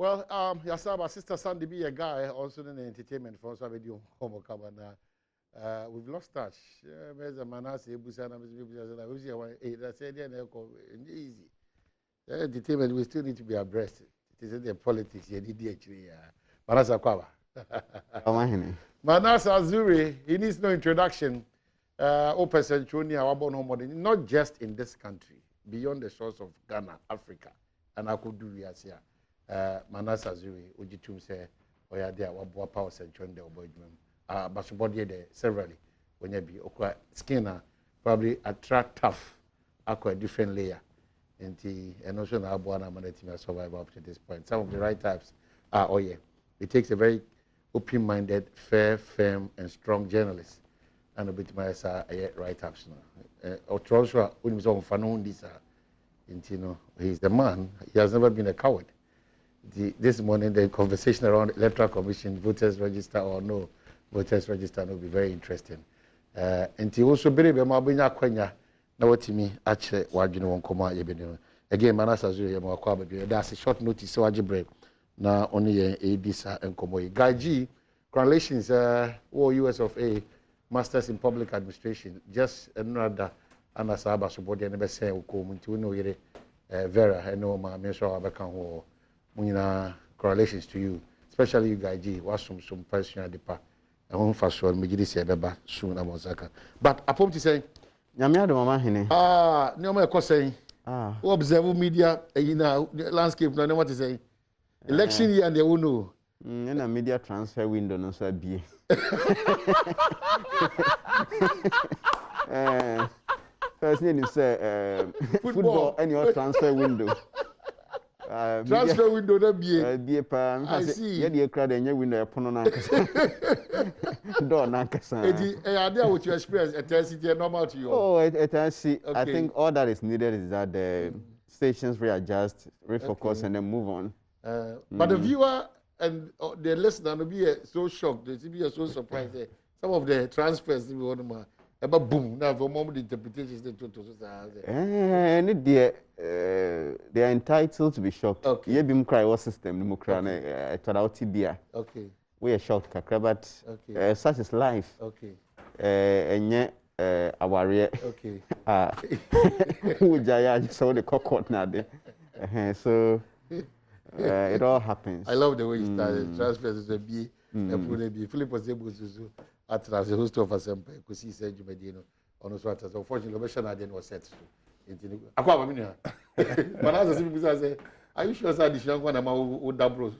Well, Yasaba, Sister Sandy be a guy also in the entertainment for us. We've lost touch. There's a man I say, easy. Entertainment, we still need to be abreast. It is in the politics, you need actually. Manasa Kwaba. Manasa Azuri, he needs no introduction. Open Centronia, not just in this country, beyond the shores of Ghana, Africa, and I could do yes here. Manasa Zuri, Ujitum say, Oya there, what power Centron de Oboidum. But body there severally when you be skinner probably attract tough a different layer. And also now Buana Manetima survive up to this point. Some of the right types are oh yeah. It takes a very open-minded, fair, firm, and strong journalist. And a bit my right types now. Or Transfer when he's on Fanon this you know, he's the man, he has never been a coward. This morning the conversation around electoral commission, voters register or no voters register will be very interesting. And he also believe Mabinya Quenya na watimi ache wadwene won koma yebene. Again Manasa Zuri ya mwakwa baby. That's a short notice so wajibre na only ye edisa enkomo. Guy G, congratulations US of A, Masters in Public Administration. Just another anasaba subodi ene be say uko nti no yere Vera eno ma me so abeka ho munyina congratulations to you, especially you Guy G. Wasum some personal depa. I won't fast forward me this year soon amozaka. But upon to say Nyame Adom Amahene. No me ko say. Who observe media landscape no what to say. Election year and they will know. Na media transfer window no so abie. First name is football and your transfer window. Transfer window na bie. Bie pa. I see. Ye dey crowd enye window epono na nkasa. Door na nkasa. Are there with your experience it normal to you? Oh, it okay. I think all that is needed is that the stations readjust, refocus, and then move on. But the viewer and the listener will be so shocked. They will be so surprised. Some of the transfers will be one more. About boom. Now, for moment, the interpretations they they are entitled to be shocked. Okay. You be cry what system no cry na tibia. Okay. We are shocked kakra, but such is life. Okay. Enye aware. Okay. Ujaya just saw the cockot na de. So it all happens. I love the way you started. Transfers is a B. Philip was able to as the host of Assembly, because he said, on us, unfortunately, the mission was set. But as a simple say, are you sure that the young one would double?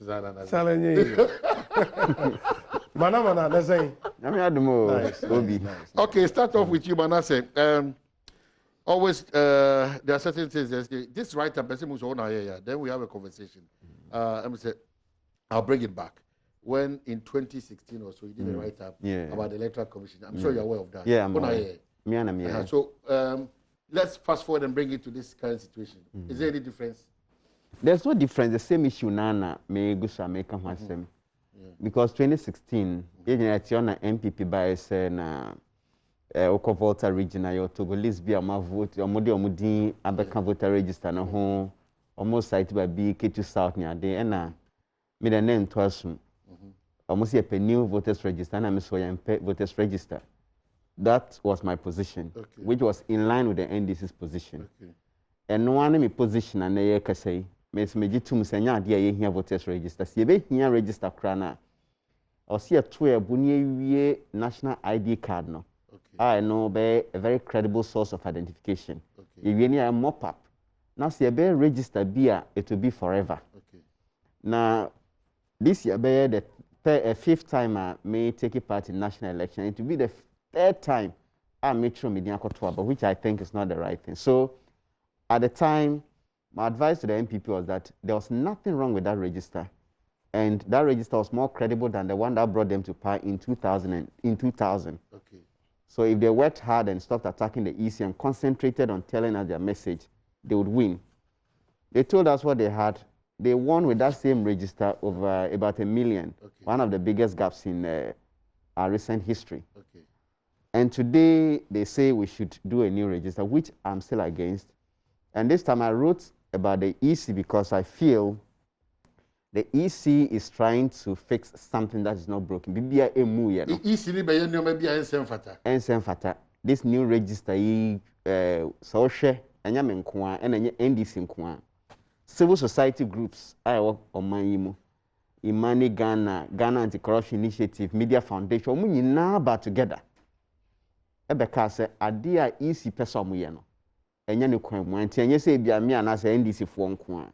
Mana, let's say. Okay, start off with you, Manasseh. Always, there are certain things. This writer, person who's on here, then we have a conversation. I'll bring it back. When in 2016 or so, you did a write-up about the Electoral Commission. I'm sure you're aware of that. Yeah, I'm aware. So let's fast forward and bring it to this current situation. Is there any difference? There's no difference. The same issue, Nana, may go to America myself. Because 2016, MPP by na Oko Volta region, I Togolese be a vote, or Modi Abeka voter register, no home, almost cited by BK2 South near the Enna. Made a name to us. Almost a new voters register, and I'm so voters register. That was my position, which was in line with the NDC's position. And no one in my position, and they can say, Miss Mejitum Senya, dear, here voters register. See, they here register crana. Or see a 12 national ID card. No, I know be a very credible source of identification. If you need a mop up, now see a bear register beer, it will be forever. Now, this year, the fifth time I may take part in national election. It will be the third time I made sure media but which I think is not the right thing. So, at the time, my advice to the MPP was that there was nothing wrong with that register, and that register was more credible than the one that brought them to power in 2000. So, if they worked hard and stopped attacking the EC and concentrated on telling us their message, they would win. They told us what they had. They won with that same register over about 1 million, one of the biggest gaps in our recent history. And today, they say we should do a new register, which I'm still against. And this time I wrote about the EC because I feel The EC is trying to fix something that is not broken. Bibia emu ye no. EC ni be ye nneoma bia ensemfata. Ensemfata. This new register yi so hwe enya me nko a na enye NDC nko a. Civil society groups I work oman yi mu. Imani Ghana Anti-Corruption Initiative, Media Foundation, omu nyina ba together. Ebeka se ade a EC pesa omu ye no. Enya ne kwan mu anti enye se bia me ana se NDC fo nko a.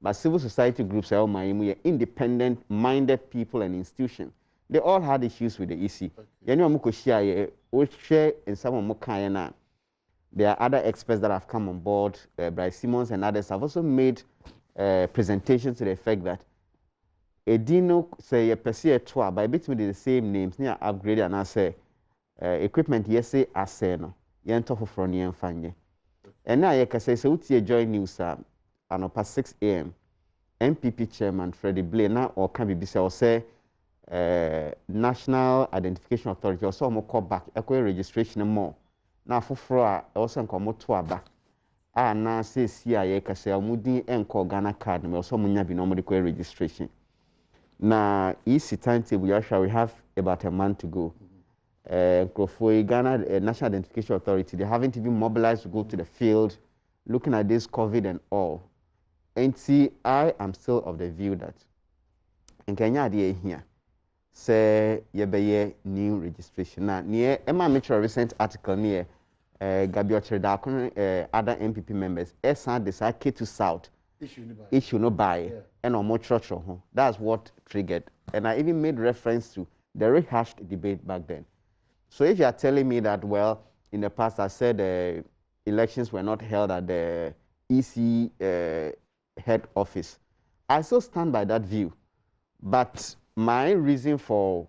But civil society groups are all independent minded people and institutions. They all had issues with the EC. There are other experts that have come on board. Bryce Simmons and others have also made presentations to the effect that Edino say a perceive tour by between the same names near upgraded and I say equipment yes say no yen for front yen fanye. And now you can say so join news past 6 a.m. MPP chairman Freddie Blair now or can be or say National Identification Authority also more call back equal registration more. Now for also come to back. Now say CIA can say Mudi and call Ghana card me also munya be normal registration. Now easy timetable we have about a month to go. For Ghana National Identification Authority, they haven't even mobilized to go to the field looking at this COVID and all. And see, I am still of the view that in Kenya here, say ye new registration. Now, near Emma Mitchell recent article near Gabriel Chedakun, other MPP members, SR decide K to South issue no buy and or more church. That's what triggered. And I even made reference to the rehashed debate back then. So if you are telling me that, well, in the past I said elections were not held at the EC head office, I still stand by that view. But my reason for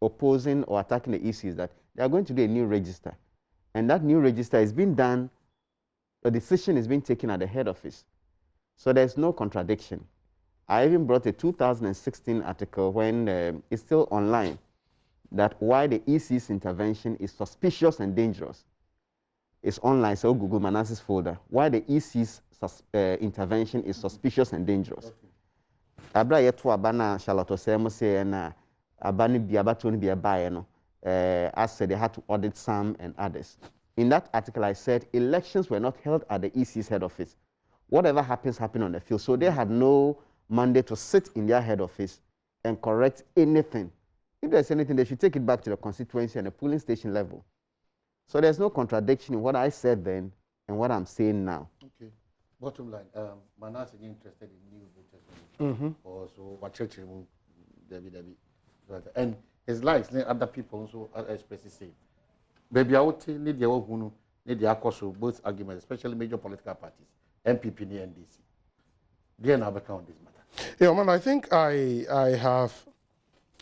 opposing or attacking the EC is that they are going to do a new register. And that new register is being done, the decision is being taken at the head office. So there's no contradiction. I even brought a 2016 article when it's still online, that why the EC's intervention is suspicious and dangerous. It's online, so Google Manasseh's folder. Why the EC's intervention is suspicious and dangerous. Abra yetu abana Charlotte Osemo say na abani biabato ni biabaye no. I said they had to audit some and others. In that article, I said elections were not held at the EC's head office. Whatever happens, happened on the field. So they had no mandate to sit in their head office and correct anything. If there's anything, they should take it back to the constituency and the polling station level. So there's no contradiction in what I said then and what I'm saying now. Okay. Bottom line, Manas is interested in new voters. Also, what church and his likes, other people also express the same. Baby, I would need the who need the course of both arguments, especially major political parties, MPP and NDC. They are now on this matter. Yeah, man, I think I have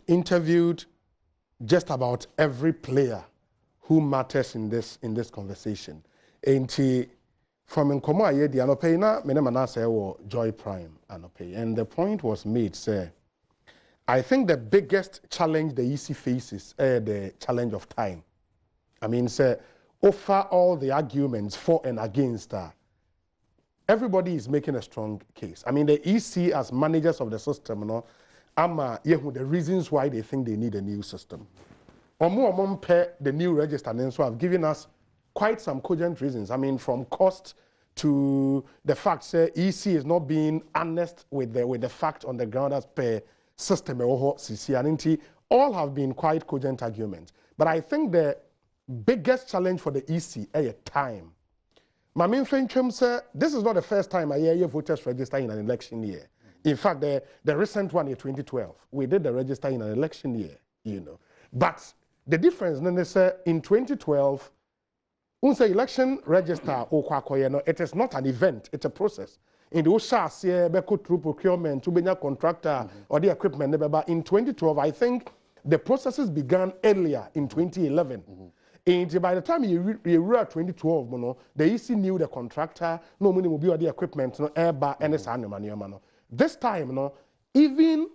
interviewed just about every player who matters in this conversation. And from Nkomo aye di anope na me na say wo Joy Prime anope, and the point was made, say I think the biggest challenge the EC faces the challenge of time. I mean, say offer all the arguments for and against everybody is making a strong case. I mean, the EC as managers of the system, you know, the reasons why they think they need a new system. The new register, and so have given us quite some cogent reasons. I mean, from cost to the fact that EC is not being honest with the fact on the ground as per system all have been quite cogent arguments. But I think the biggest challenge for the EC is time. Mamin Fenchum said this is not the first time I hear voters register in an election year. In fact, the recent one in 2012, we did the register in an election year, you know. But the difference, in 2012, unse election register, it is not an event, it's a process. In the Osha, Beko through procurement, to be a contractor or the equipment. In 2012, I think the processes began earlier in 2011. And by the time you were 2012, the EC knew the contractor, no money will be on the equipment, no airbar, and this time, even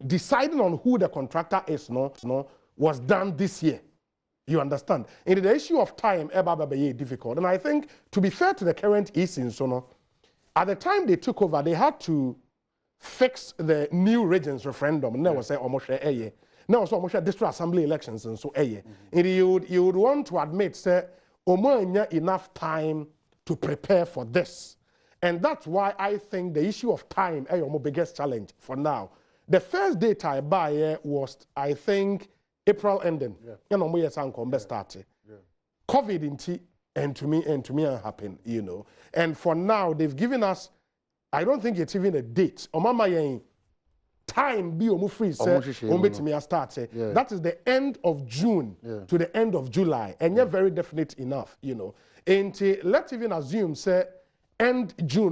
deciding on who the contractor is, was done this year. You understand? And the issue of time is difficult. And I think, to be fair to the current EC, at the time they took over, they had to fix the new regions referendum. Now say almost a now so almost district assembly elections and so and you would want to admit say enough time to prepare for this. And that's why I think the issue of time is your biggest challenge for now. The first data I buy was, I think, April ending. You know, COVID in tea, and to me happened, you know. And for now, they've given us, I don't think it's even a date. Time be free, sir. That is the end of June to the end of July, and you're very definite enough, you know. And let's even assume, say, end June,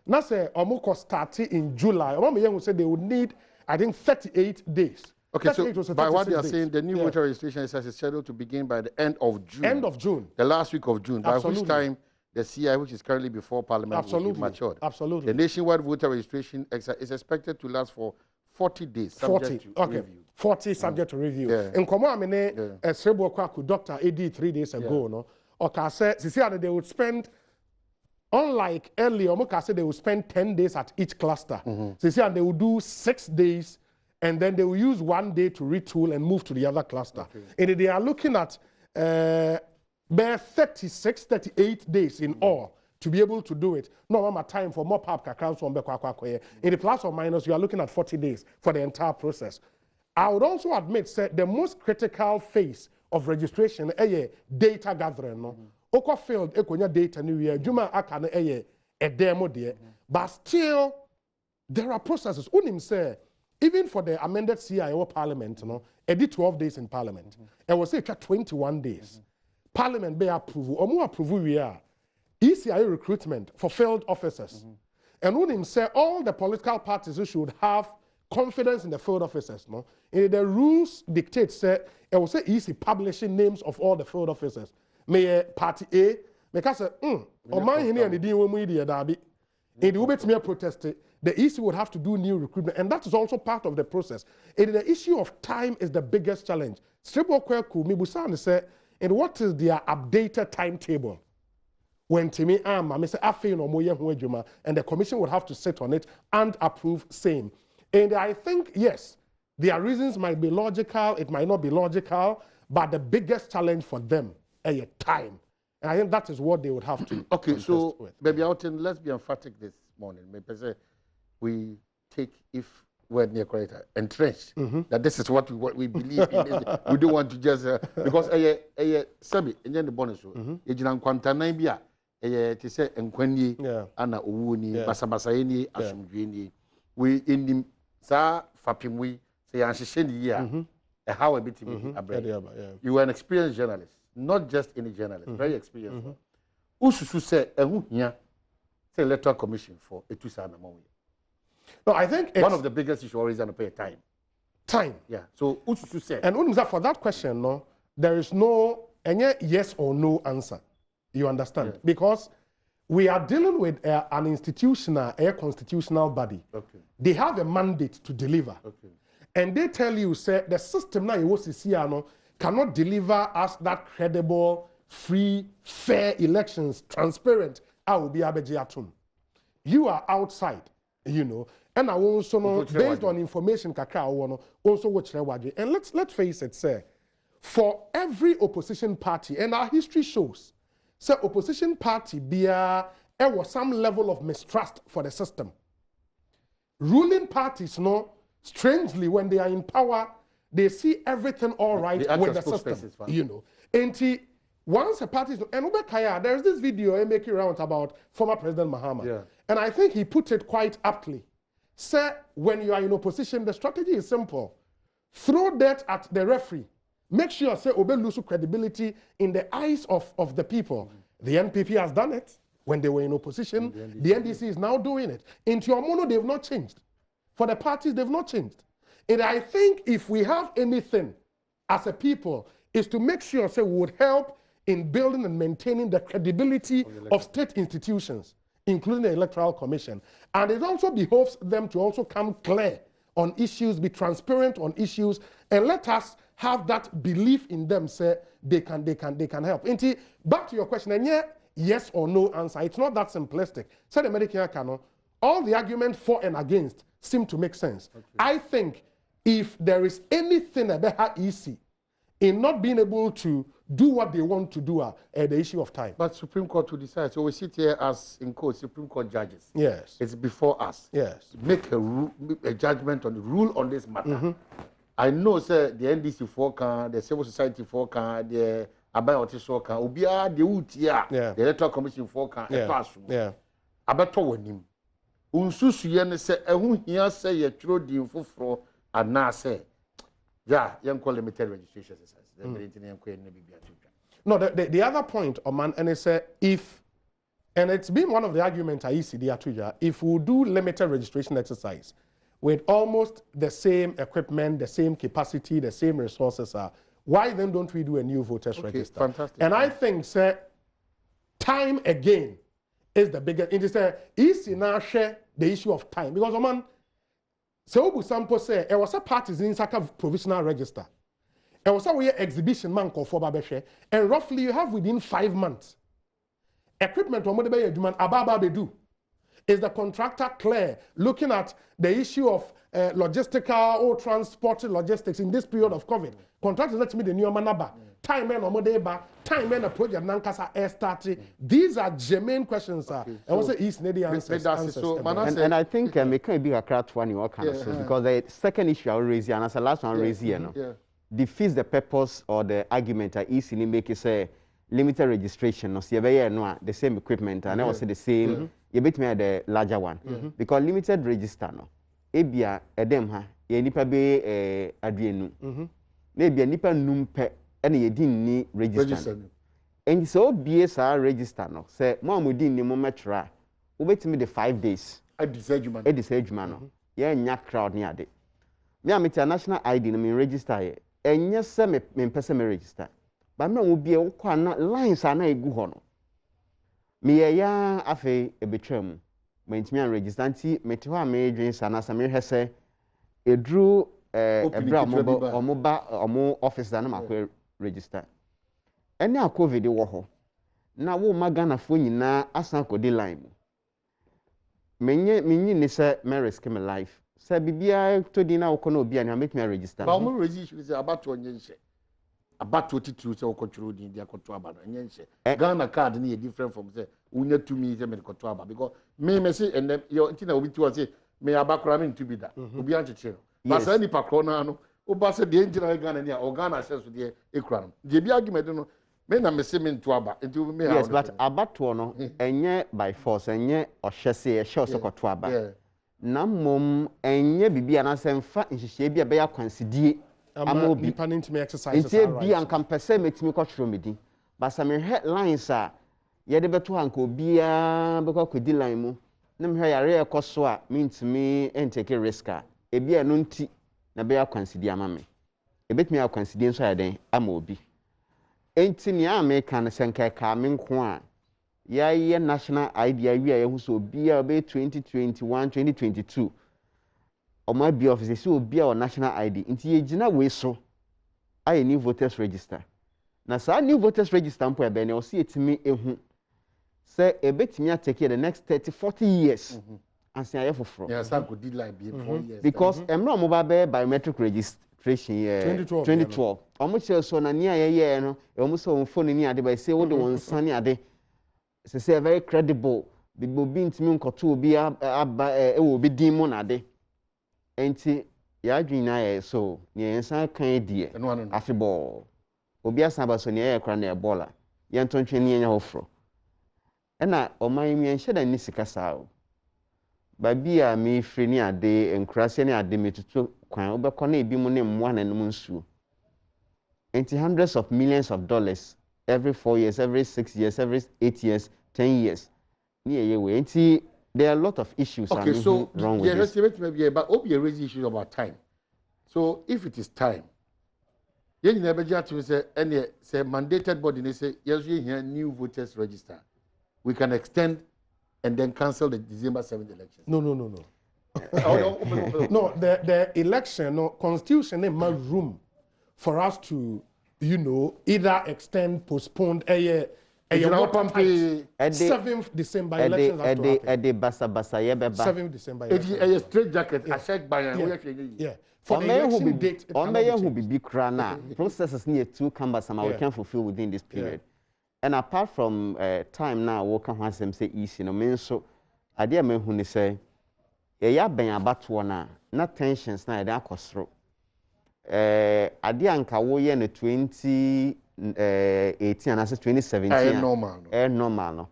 now say, start in July. Who said they would need, I think, 38 days. Okay, so by what they are saying, the new voter registration is scheduled to begin by the end of June. End of June. The last week of June, by which time the CI, which is currently before Parliament, will be matured. Absolutely. The nationwide voter registration is expected to last for 40 days, subject to review. 40 subject to review. In Komo, a Srebo Kwaku doctor AD 3 days ago, no? Okay, said they would spend, unlike earlier, they would spend 10 days at each cluster. And they would do 6 days, and then they will use 1 day to retool and move to the other cluster. And they are looking at 36, 38 days in all to be able to do it. No more time for more pub accounts from Bekwa. In the plus or minus, you are looking at 40 days for the entire process. I would also admit that the most critical phase of registration is data gathering. No? Oko field ekonya data new year. Juma akane a demo there. But still, there are processes. Unim say, even for the amended CIO Parliament, no, it did 12 days in Parliament. It was 21 days. Parliament may approve, or more approve we are. ECI recruitment for field officers. And Unim say all the political parties should have confidence in the field officers. No? And the rules dictate, say, it will say easy publishing names of all the field officers. May party A, because or my here and the deal media derby. And the Ubet me protested. The EC would have to do new recruitment, and that is also part of the process. And the issue of time is the biggest challenge. Srebo Kwaku Mibusan said, and what is their updated timetable? When Timmy I say and the commission would have to sit on it and approve same. And I think, yes, their reasons might be logical, it might not be logical, but the biggest challenge for them is time. And I think that is what they would have to. Okay, so, Baby Alton, let's be emphatic this morning. Maybe we take, if we're near correct, entrenched, that this is what we believe in. We don't want to just, because Sabi, and then the bonus, Ejinan Quantanabia, to say, and Quenny, Anna Uwuni, Basabasaini, Asumjini, we in the Sa Fapimwi, say, and Shisheni, how a bit you were an experienced journalist, not just any journalist, very experienced. Ususu said, and who here, say, electoral commission for a 2,000 amount. No, I think one of the biggest issues always going to pay time. Time. Yeah. So, Ususu said. And for that question, no, there is no any yes or no answer. You understand? Yes. Because we are dealing with an institutional, a constitutional body. Okay. They have a mandate to deliver. Okay. And they tell you, say, the system now you cannot deliver us that credible, free, fair elections, transparent. I will be abejiatum. You are outside, you know. And I also know, based on information kakao also watch rewaji. And let's face it, sir. For every opposition party, and our history shows, say opposition party there was some level of mistrust for the system. Ruling parties, no, strangely, when they are in power, they see everything all right with the system, you know. And once a party is, and there's this video making around about former President Mahama. Yeah. And I think he put it quite aptly. Say, when you are in opposition, the strategy is simple. Throw that at the referee. Make sure, say, Obe lose credibility in the eyes of the people. The NPP has done it when they were in opposition. The NDC is now doing it. In Tiomono, they've not changed. For the parties, they've not changed. And I think if we have anything as a people, is to make sure, say, we would help in building and maintaining the credibility of state institutions, including the Electoral Commission. And it also behoves them to also come clear on issues, be transparent on issues, and let us have that belief in them, say they can help. And back to your question, and yes or no answer, it's not that simplistic. Say the Medicare cannot, all the arguments for and against seem to make sense. Okay. I think if there is anything about easy in not being able to do what they want to do the issue of time. But Supreme Court will decide. So we sit here as, in court, Supreme Court judges. Yes. It's before us. Yes. Make a judgment on the rule on this matter. I know, sir, the NDC can, the Civil Society can, the Abayoti can, Ubia, the UTIA, the Electoral Commission can, yeah. Abato wenim. Unsusu yene se ehun hia se ye tro di foforo ana se. Yeah, young call limited registration exercise. No, the other point, Oman, and it's if, and it's been one of the arguments I see the if we do limited registration exercise with almost the same equipment, the same capacity, the same resources, why then don't we do a new voters register? Fantastic. And I think, sir, time again is the biggest. It is easy now share the issue of time because, Oman, so Obu Sampo say there was a parties in Saka provisional register. There was a exhibition man called for Babeshe, and roughly you have within 5 months equipment on what they demand Ababa do. Is the contractor clear looking at the issue of logistical or transport logistics in this period of COVID? Contractors let me the new manaba. Time and Omodeba, time and a project Nankasa air starting. These are germane questions, sir. And also East Nady answers. And I think it can be a crowd one you can because the second issue I raise here and as the last one raise here, no, defeats the purpose or the argument I easily make it say limited registration. No, see, the same equipment and I also the same. You bet me the larger one because limited register no. Ebia Adom ha ye nipa be adwenu. Maybe nipa numpe ene ye din ni register. And so BSR register no. Say mo amudi ni mo metra. Ubetimi the 5 days. Edisejuma no. Ye nya crowd ni ade. Me ameti national ID no me register ye. Enye se me mpese me register. Ba me obi e wo na lines ana egu ho no. Me ya afi ebetwam. Mentimi an register nti meti ho a me dwen sana sa me hwese edru ebra omo office da na makwa register. Ene a COVID wo ho. Na wo magana fo nyina asan kodi line mu. Menyi ni se me risk my life. Se bibia to di na wo kono obi an make me register. Ba mo register is about to onyenhye. About 22 say okochuro din dia koto aba na nyenhye. Ghana card ni different from say unya to me say me koto aba because me say and them your ntina obi to say me abakora me to be da. Obi ancheche. But say ni pakro na no oba say de ntina Ghana ni o Ghana say so de ekura no. De bi argument no me na me say me to aba. Me yes, but abato no enye by force enye ohwese ye hye osokoto aba. Na mom enye bibia na se mfa nhihye bia be ya kwansidie. I'm be planning to make exercises. It's be and can perceive me to me coach from me. But some headlines are ye de beto anko bia because could line mu. Nem here area cost mean to me and take a risk. E bia no nti na be ya consider mame. E bet me ya consider so den amobi. Enti ni American senka ka me nko a ye national idea wi a ye hu so bia be 2021 2022. Oma be office so obi a national ID nti ye gina we so aye new voters register na sa new voters register mpo e be na o se etimi ehu say ebetimi atake the next 30-40 years ansia ye foforo yes I could line be 4 years because emra mo ba be biometric registration 2012 omo che so na nia ye no e omo so phone ni ade ba say wo de won sane ade say very credible bibo bi ntimi nkoto obi aba e wo bi din mo na ade enti ya dwina ye so ne yensan kan die afibol obi asaba so ne ye kra na e bola ye ntontwe ne nya hofro ena oman mi enhye da ni sika sao ba bia mi firi ni ade enkrase ni ade metutu kwan obekọ na ebi mu ne mmoa na num nsuo enti hundreds of millions of dollars every 4 years every 6 years every 8 years 10 years ni ye we enti there are a lot of issues okay, so wrong with this. Maybe, but Obi raise issues about time. So if it is time, you never just say any say mandated body. They say yes, we hear new voters register. We can extend and then cancel the December 7th election. No. No, the election, no constitution, no more room for us to, either extend, postpone a 7th December elections have to happen. Ede basa yebeba. 7th December elections. It's a straight jacket. I check by yeah. For the election date, it cannot be changed. Processes need to come by some we can fulfill within this period. And apart from time now, we can have some say easy. No mean so. Idea me who say, ya ben abatoɔ na tensions na yɛde akɔsoro. Idea nka wo ye ne 2018 and 2017. Normal no.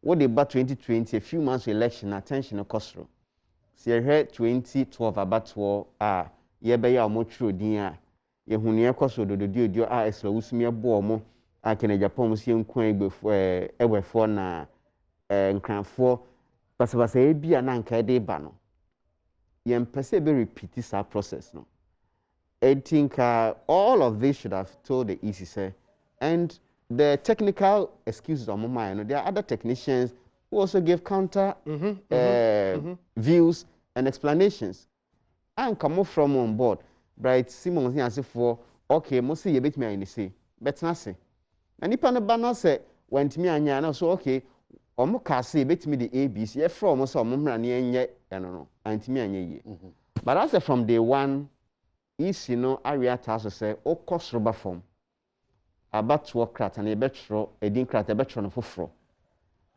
What about 2020? A few months election, attention akɔsoro. See here 2012 abatoɔ ye be ya omo tro din ye hunu ye kɔsoro dododio esra wusumi ebo omo akene Japan musie nkwan egbefo ewefo na nkranfo basabasa ebia na nka de ba no ye mpese be repeat this process no. I think all of this should have told the EC say, and the technical excuses on my mind, there are other technicians who also gave counter views and explanations. And come from on board. Bright Simon answer for okay, most see a bit me in the say, but not say. And if an banner say went me and yana so okay, or more say bit me the ABC from us or Mumran yet, I don't know, and me and ye. But as from day one, is area task say, oh, cost rubber form. About to work and a betro, a dinkrat, a betron for fro.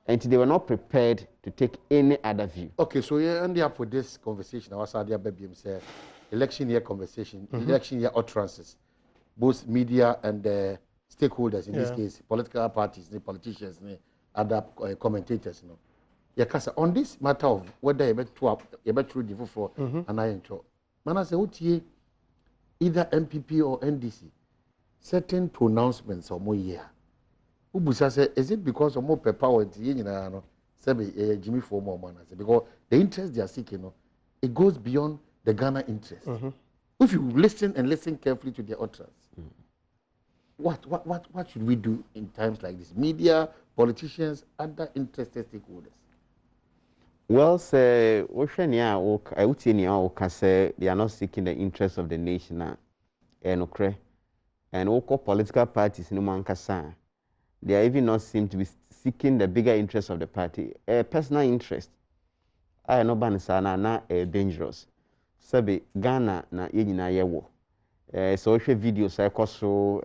And they were not prepared to take any other view. Okay, so you end up with this conversation. I was at the baby say election year conversation, election year utterances, both media and stakeholders in this case, political parties, the politicians, the other commentators. On this matter of whether you bet through the for and I intro. Man, I say, either MPP or NDC, certain pronouncements or more year. Ubusa say, is it because of more power and Jimmy for more money? Because the interest they are seeking, it goes beyond the Ghana interest. If you listen and listen carefully to their utterance, what should we do in times like this? Media, politicians, other interested stakeholders. Well, say, I would say they are not seeking the interests of the nation, and local political parties no man kasa. They are even not seem to be seeking the bigger interest of the party, a personal interest. I know banisana na dangerous. Sabi Ghana na yina yewo. Social videos I so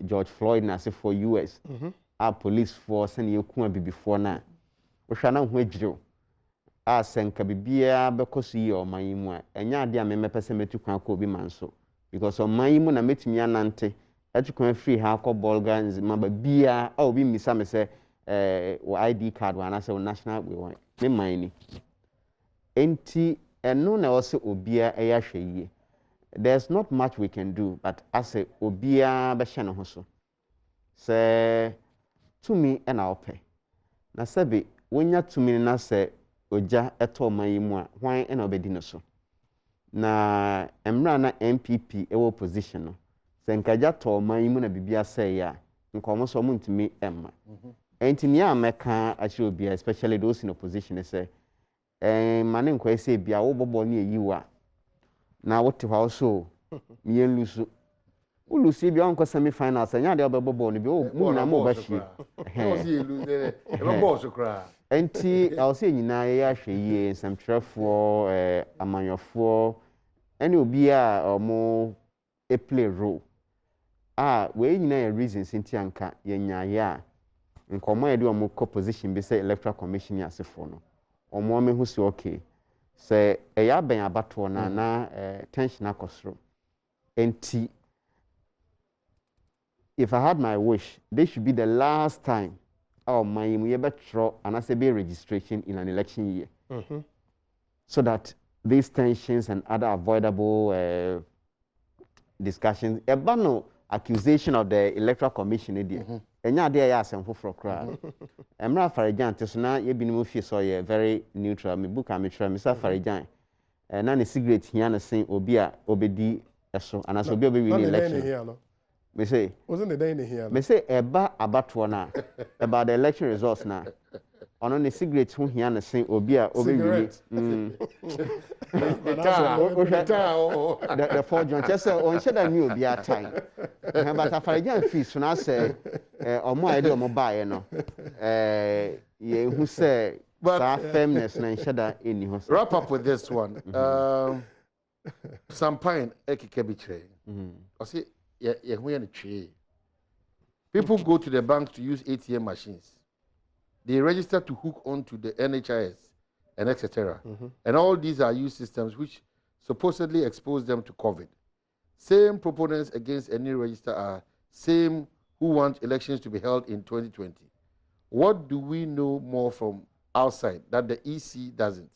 George Floyd na say for US. Our police force and you kuma be before na. Oshana hwejiro. Senka bibia bekosi yo mayimu. Enya ade a me pese metu kwan ko bi manso. Because on mayimu na metumi anante. Etu kwan free ha ko bolga nzima bia obi misa me say ID card wana say national we want. Me mine. Enti eno na also obia eya hweye. There's not much we can do, but as a obia be hye no ho so. Say to me and our pay. Na sabi wonya to me na say oja eto mayimu a hwan e na obedi no so. Na emra na MPP ewo position no. Se nkaja to mayimu na bibia say ya nkomo so muntimi emma. Enti ni ameka achi obia especially those in opposition say mane nkwa say bia wo bobo ni eyiwa na wote hwa so mien lusu ulusi bia onko semi finals anya de obebobo ni bi o mu na mo ba hie o si lose e bo so kra enti I say nyina ya hweye nsɛmtwerɛfoɔ amanyɔfoɔ ɛne obi a ɔmo play role we nyina ya reasons nti anka yenyaye a nkɔmɔ yɛ de ɔmo position bi sɛ electoral commission asefo no ɔmo mehu si okay sɛ ɛyɛ abɛn abatoɔ na tension akɔsoro enti if I had my wish, this should be the last time our mind we ever throw an ACB registration in an election year. So that these tensions and other avoidable discussions, a banal accusation of the Electoral Commission, and now they are some for crowd. I'm not Farajan, so now you've been moving so you're very neutral. My book, I'm trying, Mr. Farajan, and none is cigarette here and saying Obia, Obedi, so, and as Obia will election. Me say, wasn't the day in here? Me say, about the election results now. On the cigarettes, who he and saying, Obia, Obia, the 4 John, just on said I knew be a time. But Afarajan fees when I say or more idea or mobile, no. Who say but firmness and shada in you. Wrap up with this one. Sampine ekikebiche. I say people go to the bank to use ATM machines. They register to hook onto the NHIS and etc. And all these are used systems which supposedly expose them to COVID. Same proponents against any register are same who want elections to be held in 2020. What do we know more from outside that the EC doesn't?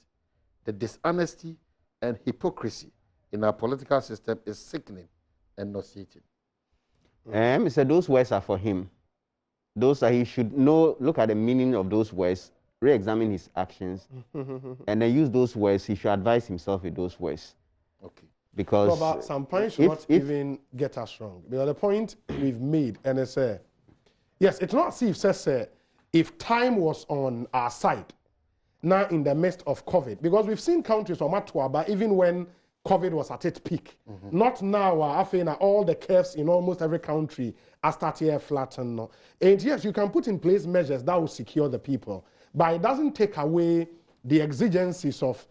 The dishonesty and hypocrisy in our political system is sickening and nauseating. He said those words are for him. Those are he should know, look at the meaning of those words, re-examine his actions, and then use those words. He should advise himself with those words. Okay. Because but some points should not even get us wrong. Because the point we've made, and it's yes, it's not as if says if time was on our side, now in the midst of COVID, because we've seen countries on Matuaba, even when COVID was at its peak. Not now, I think all the curves in almost every country are starting to flatten. No? And yes, you can put in place measures that will secure the people, but it doesn't take away the exigencies of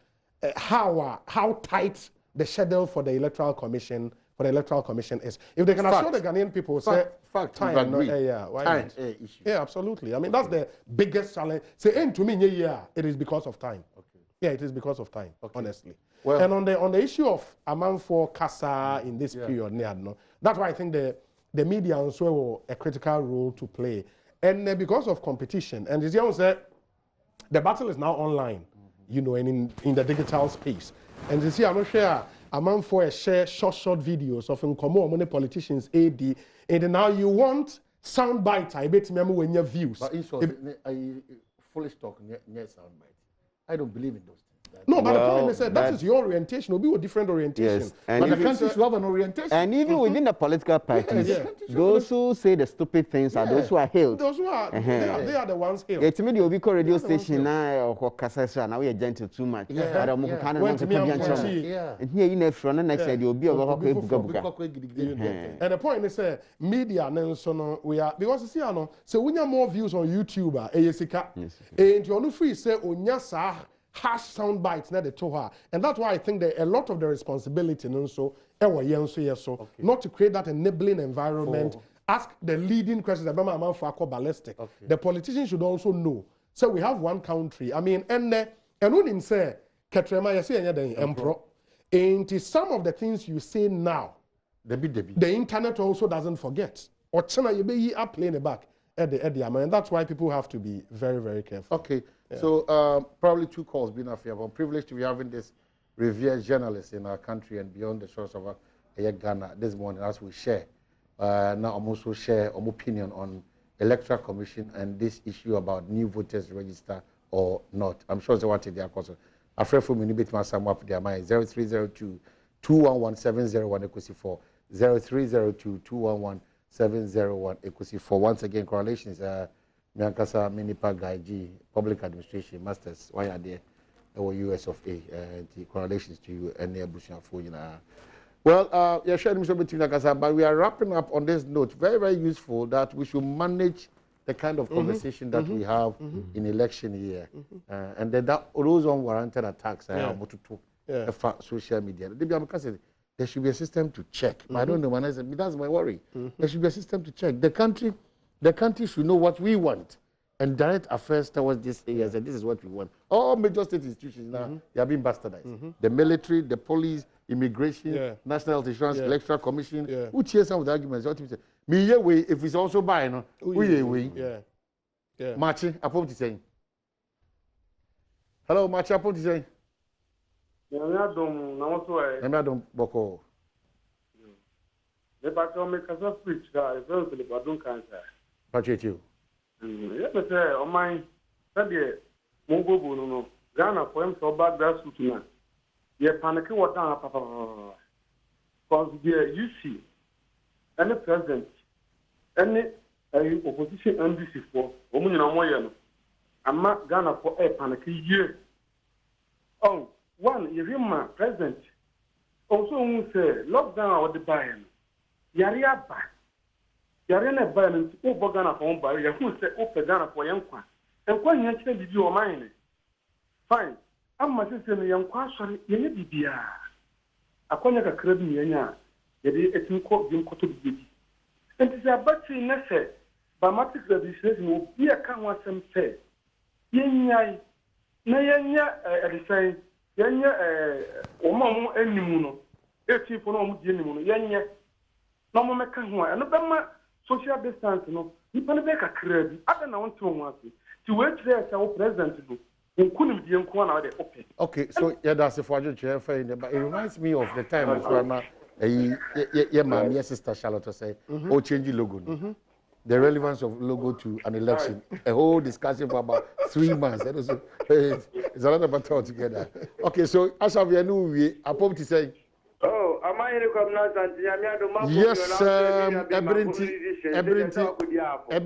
how tight the schedule for the Electoral Commission is. If they can assure the Ghanaian people, time, why not? Issue. Yeah, absolutely. I mean, that's the biggest challenge. Say, to me, it is because of time. Okay. Yeah, it is because of time, honestly. Well, and on the issue of Amanfo Kasa in this period, that's why I think the media also have a critical role to play. And because of competition, and as you said, the battle is now online, and in the digital space. And you see, I'm not sure Amanfo share short videos of many politicians AD, and now you want sound bites. I bet me when your views. But in short, I foolish talk near sound bites. I don't believe in those things. No, but the point is that is your orientation. Will be a different orientation. Yes. And but the countries should have an orientation. And even within the political parties, those who say the stupid things are those who are hailed. Those who are, they are the ones hailed. Yeah, to me, the Obiko radio station now or Kasasa now we are gentle too much. And here in the front, and next side you'll be over. And the point is, media, we are because you see, so when you have more views on YouTube, and you're not free say Onyasa. Harsh sound bites na the toha, and that's why I think that a lot of the responsibility not to create that enabling environment. Ask the leading questions about ballistic. The politicians should also know. So we have one country. I mean, and when say Katrema, you say emperor. And some of the things you say now, the internet also doesn't forget. Or China, you be up playing the back at the and that's why people have to be very, very careful. Okay. Yeah. So probably two calls being affair. I'm privileged to be having this revered journalist in our country and beyond the shores of Ghana this morning as we share. Now I'm also share an opinion on Electoral Commission and this issue about new voters register or not. I'm sure they want to their question. I'm afraid for me to sum up their mind. 0302 211 equals 4. 0302 211 701 equals 4. Once again, correlations. Miankasa Minipa Gaiji, Public Administration Masters, why are there? Our US of A, the correlations to you and the Abushan for you. Well, you're sharing between Nakasa, but we are wrapping up on this note. Very, very useful that we should manage the kind of conversation that we have in election year. And then that those unwarranted attacks social media. There should be a system to check. I don't know when I said that's my worry. There should be a system to check. The country should know what we want and direct affairs towards this area. And this is what we want. All major state institutions now, they are being bastardized. The military, the police, immigration, national insurance, electoral commission. Who hears some of the arguments? Me, if it's also buying, we Marching, upon to say. Hello, Marching, upon to say. Adom Boko. The Badwam Mpensenpensenmu speech that is very the Badwam cancer. Appreciate you. Yes, sir. On my study, Mongo no Ghana for him so bad grassroots now. You panic what down, papa. Because you see, any president, any opposition NDC for women in a moyen. I'm not Ghana for a panic year. Oh, one, you my president. Also, say lockdown or the buy-in. Yariaba, yare na ba no o bogana for on ba ye hu se o pegana for yenkwa enkwa nya kire bibi o man fine amma sese no yenkwa asori ye ne bibia akonya kakra bi yenya ye de etin ko bi nkoto bibi enti se abati na se ba matrix registration no bi aka ho asem se yenyai na yenya edisai yenya omo enimu no eti fo no mo di enimu no yenya na mo meka ho a no bema social distance no nipa ne be kakra bi ada na won to ho ase ti we tire se wo president do nkunim die nko na we open. Okay, so yeah, that's the for you for in but it reminds me of the time when my my sister Charlotte say oh change the logo. The relevance of logo to an election, a whole discussion for about 3 months. And also, it's a lot of thought together. Okay, so as of your new way, I hope to say. Oh, am I yes,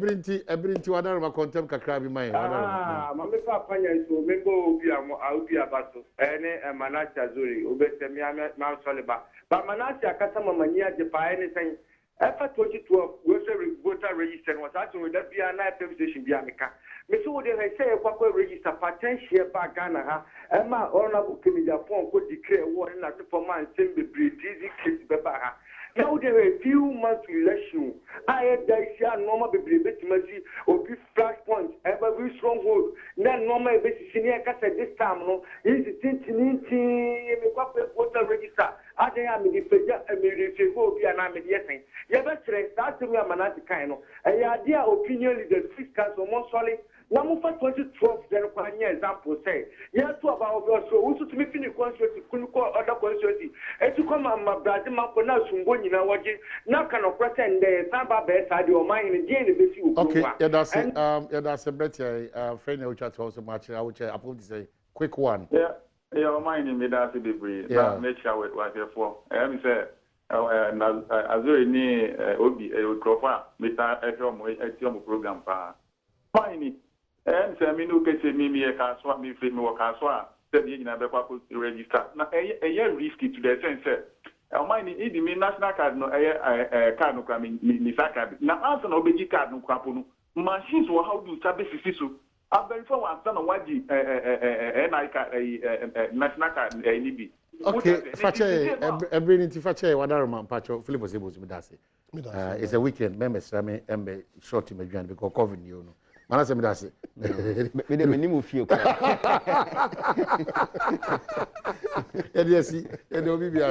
everything, whatever contempt can be Mamma Papa, so member will be about any Manacha Zuri, Ubesemiam Soliba. But Manacha Casamania, Japan, anything. After 2012, voter register was actually that be an station Biamica. Miss Wood, I say a Papa register potential back Ghana, Emma Honorable Kennedy Pong could declare war in that for man, send the breed, easy kids, Baba. Now there are a few months election. I had Daisha normal baby mercy or be flashpoints, ever very stronghold. Then normal basis senior cassette this time, no, is it voter register. I am the figure and the go be an amediating. Yes, that's the way I'm an kind of a idea opinion is the fiscal so more solid. Now, for 2012, there are example say, yes, to about so also to me finish constituency, couldn't call other constituency. And to come on my brother, my now Sungoni, now what you now kind of pretend the Samba best side your mind in the basic. Okay, yeah, that's a better friend which I also much. I would say quick one. Yeah, your mind in me that's the breed. Yeah, nature with what you're for. I say, Azuri ni Obi, a Crofa, Meta Etom program. Fine. And say, me no get me a caswa, me free me work caswa, said you never register. Now, a year risky to the sense. I mind in the national card, no, a card no coming, Nisaka. Now, answer no big card no crapono. Machines will how do service so. I'm very for one son of what the national card, NB. Okay, Fache, every Fache, whatever man, Pacho, Philip was able to be that. It's a weekend, members, I mean, short to me because COVID, you know. Manase midase. Me de meni mu fie kwa. Yes, obi bia